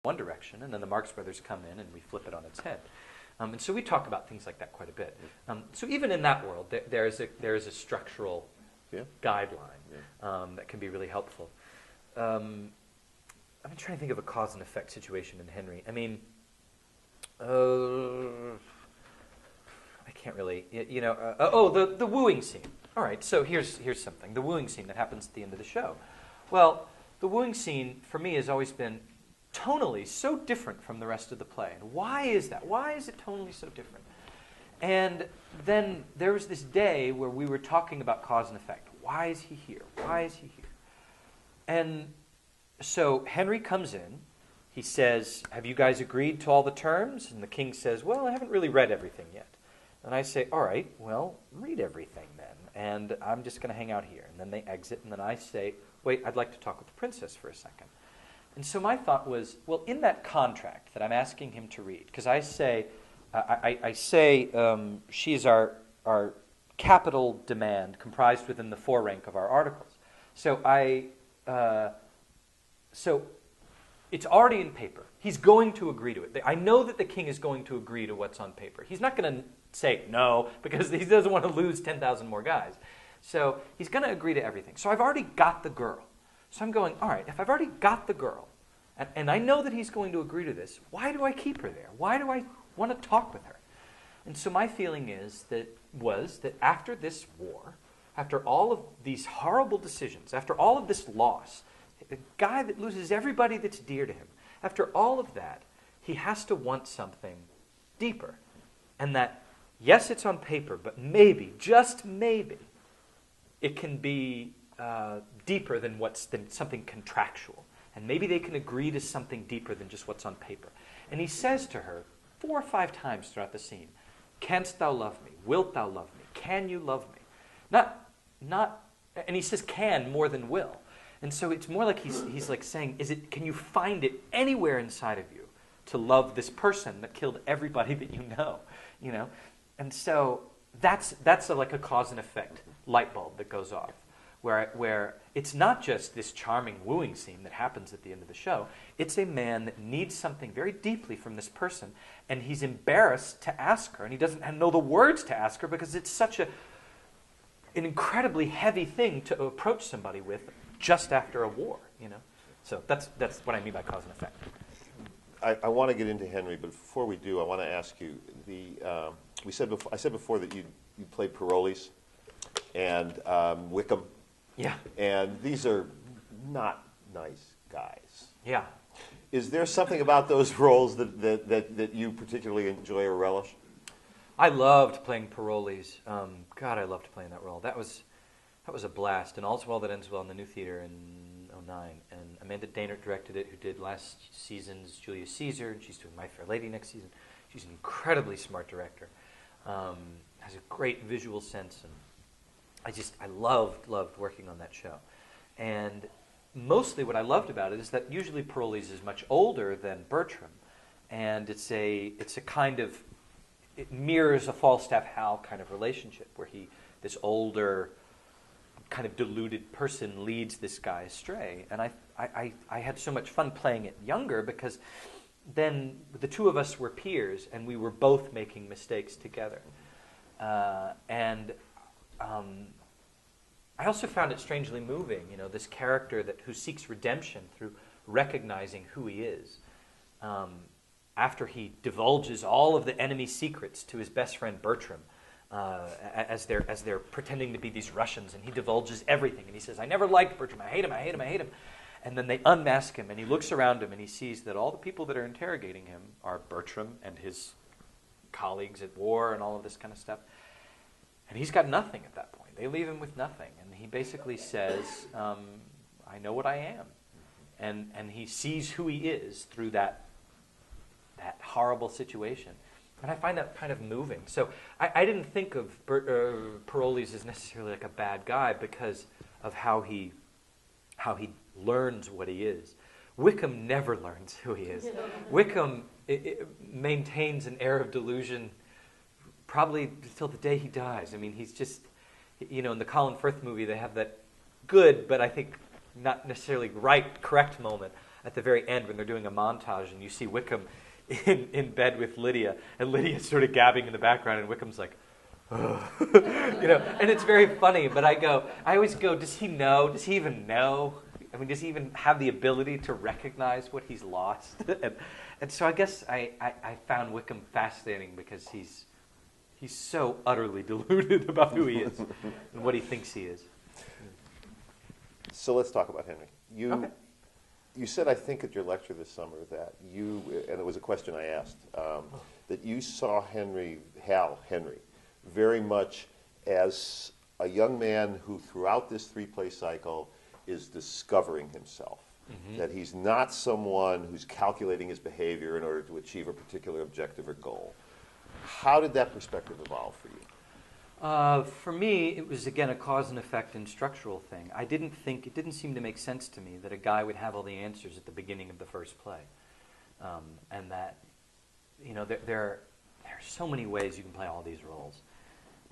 one direction, and then the Marx Brothers come in and we flip it on its head. And so we talk about things like that quite a bit. So even in that world, there is a structural guideline that can be really helpful. I'm trying to think of a cause and effect situation in Henry. I mean, I can't really, the wooing scene. All right, so here's something. The wooing scene that happens at the end of the show. Well, the wooing scene, for me, has always been tonally so different from the rest of the play. And why is that? Why is it tonally so different? And then there was this day where we were talking about cause and effect. Why is he here? Why is he here? And so Henry comes in. He says, have you guys agreed to all the terms? And the king says, well, I haven't really read everything yet. And I say, all right, well, read everything then. And I'm just going to hang out here. And then they exit. And then I say, wait, I'd like to talk with the princess for a second. And so my thought was, well, in that contract that I'm asking him to read, because I say, she is our capital demand comprised within the four-rank of our articles. So so it's already in paper. He's going to agree to it. I know that the king is going to agree to what's on paper. He's not going to say no, because he doesn't want to lose 10,000 more guys. So he's going to agree to everything. So I've already got the girl. So I'm going, all right, if I've already got the girl, and I know that he's going to agree to this, why do I keep her there? Why do I want to talk with her? And so my feeling was that after this war, after all of these horrible decisions, after all of this loss, the guy that loses everybody that's dear to him, after all of that, he has to want something deeper. And that, yes, it's on paper, but maybe, just maybe, it can be deeper than something contractual. And maybe they can agree to something deeper than just what's on paper. And he says to her 4 or 5 times throughout the scene, canst thou love me? Wilt thou love me? Can you love me? And he says can more than will. And so it's more like he's like saying, can you find it anywhere inside of you to love this person that killed everybody that you know? And so that's like a cause and effect light bulb that goes off, where it's not just this charming wooing scene that happens at the end of the show. It's a man that needs something very deeply from this person, and he's embarrassed to ask her, and he doesn't know the words to ask her because it's such an incredibly heavy thing to approach somebody with just after a war. So that's what I mean by cause and effect. I want to get into Henry, but before we do, I want to ask you I said before that you played Paroles and Wickham. Yeah. And these are not nice guys. Yeah. Is there something about those roles that you particularly enjoy or relish? I loved playing Paroles. God, I loved playing that role. That was a blast. And All's Well That Ends Well in the New Theater in 2009. And Amanda Daynard directed it, who did last season's Julius Caesar, and she's doing My Fair Lady next season. She's an incredibly smart director. Has a great visual sense, and I loved working on that show. And mostly what I loved about it is that usually Paroles is much older than Bertram, and it mirrors a Falstaff Hal kind of relationship where this older kind of deluded person leads this guy astray. And I had so much fun playing it younger because then the two of us were peers and we were both making mistakes together. I also found it strangely moving, this character who seeks redemption through recognizing who he is. After he divulges all of the enemy's secrets to his best friend Bertram, as they're pretending to be these Russians, and he divulges everything, and he says, I never liked Bertram, I hate him, I hate him, I hate him. And then they unmask him, and he looks around him, and he sees that all the people that are interrogating him are Bertram and his colleagues at war and all of this kind of stuff. And he's got nothing at that point. They leave him with nothing. And he basically says, I know what I am. And he sees who he is through that horrible situation. And I find that kind of moving. So I didn't think of Paroles as necessarily like a bad guy because of how he learns what he is. Wickham never learns who he is. Wickham maintains an air of delusion probably till the day he dies. I mean, he's just, in the Colin Firth movie, they have that good, but I think not necessarily correct moment at the very end when they're doing a montage and you see Wickham in bed with Lydia, and Lydia's sort of gabbing in the background, and Wickham's like, and it's very funny. But I always go, does he know? Does he even know? I mean, does he even have the ability to recognize what he's lost? and so I guess I found Wickham fascinating because he's so utterly deluded about who he is and what he thinks he is. So let's talk about Henry. Okay. You said, I think, at your lecture this summer that you, and it was a question I asked, that you saw Hal Henry, very much as a young man who, throughout this three-play cycle, is discovering himself. Mm-hmm. That he's not someone who's calculating his behavior in order to achieve a particular objective or goal. How did that perspective evolve for you? For me, it was, again, a cause and effect and structural thing. It didn't seem to make sense to me that a guy would have all the answers at the beginning of the first play. And that, there are so many ways you can play all these roles.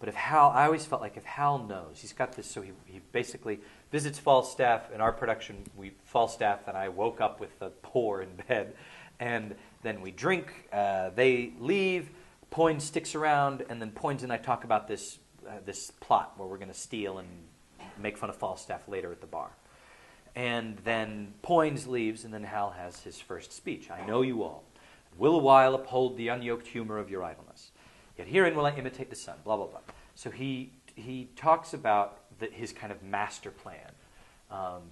But I always felt like if Hal knows, he's got this, so he basically visits Falstaff. In our production, Falstaff and I woke up with the poor in bed, and then we drink, they leave, Poins sticks around, and then Poins and I talk about this plot where we're going to steal and make fun of Falstaff later at the bar. And then Poins leaves, and then Hal has his first speech. I know you all. Will a while uphold the unyoked humor of your idleness. Yet herein will I imitate the sun, blah, blah, blah. So he talks about his kind of master plan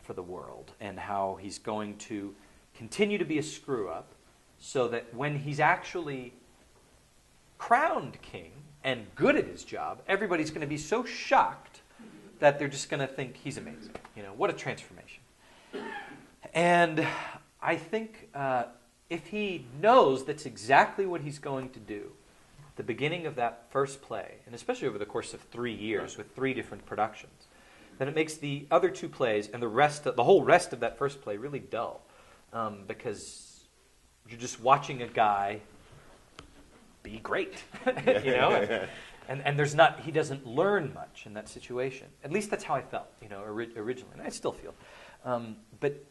for the world and how he's going to continue to be a screw-up so that when he's actually crowned king and good at his job, everybody's going to be so shocked that they're just going to think he's amazing. What a transformation. And I think if he knows that's exactly what he's going to do, the beginning of that first play, and especially over the course of 3 years with 3 different productions, then it makes the other 2 plays and the whole rest of that first play really dull, because you're just watching a guy be great, and there's not, he doesn't learn much in that situation. At least that's how I felt, originally, and I still feel. But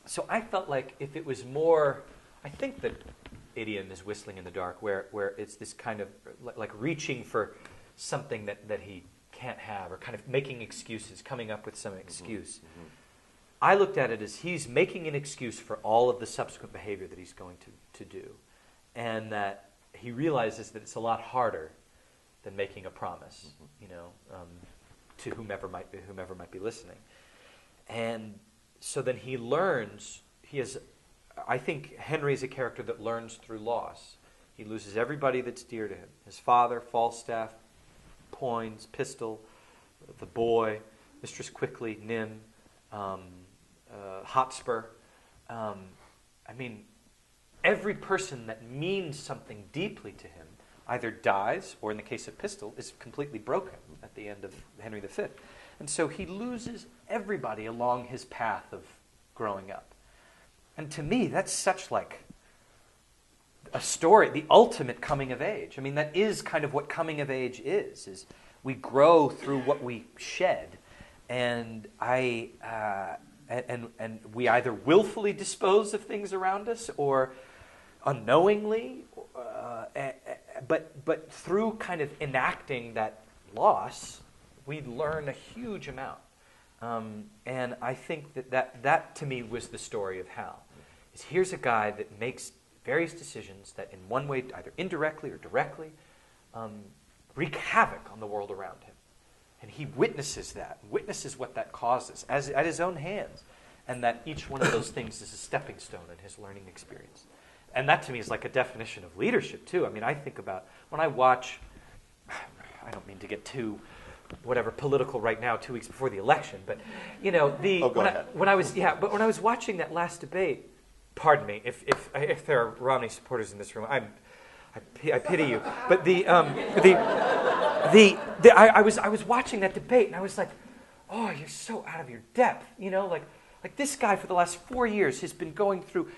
so I felt like if it was more, I think that Idiom is Whistling in the Dark, where it's this kind of like reaching for something that he can't have, or kind of making excuses, coming up with some excuse. Mm-hmm. I looked at it as he's making an excuse for all of the subsequent behavior that he's going to do, and that he realizes that it's a lot harder than making a promise, to whomever might be listening. And so then he learns. I think Henry is a character that learns through loss. He loses everybody that's dear to him: his father, Falstaff, Poins, Pistol, the boy, Mistress Quickly, Nym, Hotspur. Every person that means something deeply to him either dies, or in the case of Pistol, is completely broken at the end of Henry V. And so he loses everybody along his path of growing up. And to me, that's such like a story, the ultimate coming of age. That is kind of what coming of age is we grow through what we shed. And and we either willfully dispose of things around us or unknowingly, but through kind of enacting that loss, we learn a huge amount. And I think that to me was the story of Hal. Here's a guy that makes various decisions that in one way, either indirectly or directly, wreak havoc on the world around him. And he witnesses what that causes at his own hands. And that each one of those things is a stepping stone in his learning experience. And that to me is like a definition of leadership too. I think about when I watch, I don't mean to get too political right now, 2 weeks before the election, but when I was watching that last debate, pardon me if there are Romney supporters in this room, I pity you, but I was watching that debate and I was like, oh, you're so out of your depth, like this guy for the last 4 years has been going through.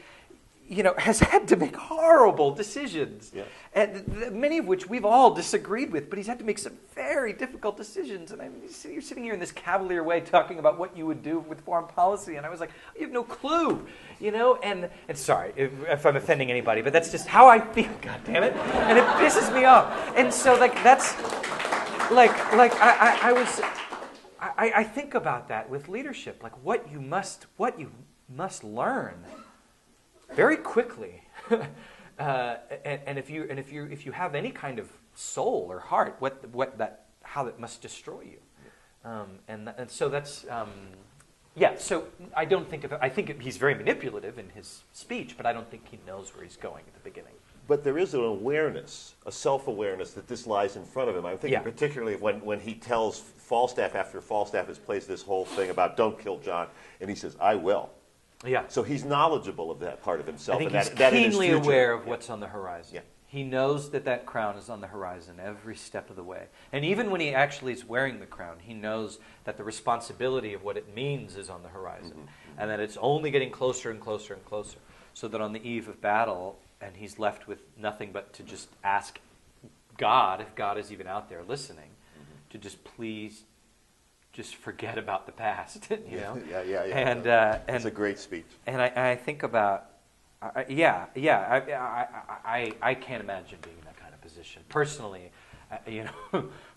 has had to make horrible decisions, Yeah. and many of which we've all disagreed with. But he's had to make some very difficult decisions. And you're sitting here in this cavalier way talking about what you would do with foreign policy, and I was like, you have no clue, And sorry if I'm offending anybody, but that's just how I feel. God damn it, and it pisses me off. And so that's I think about that with leadership, like what you must learn very quickly, and if you have any kind of soul or heart, how that must destroy you, and so that's So I don't think of it. I think he's very manipulative in his speech, but I don't think he knows where he's going at the beginning. But there is an awareness, a self-awareness that this lies in front of him. I'm thinking particularly when he tells Falstaff after Falstaff has plays this whole thing about don't kill John, and he says, I will. Yeah. So he's knowledgeable of that part of himself. I think and he's that in his keenly future. aware of what's on the horizon. Yeah. He knows that crown is on the horizon every step of the way. And even when he actually is wearing the crown, he knows that the responsibility of what it means is on the horizon. Mm-hmm. And that it's only getting closer and closer and closer. So that on the eve of battle, and he's left with nothing but to just ask God, if God is even out there listening, to just please just forget about the past, Yeah. And it's a great speech. And I think about, I can't imagine being in that kind of position personally,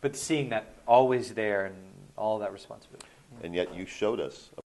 but seeing that always there and all that responsibility. And yet you showed us a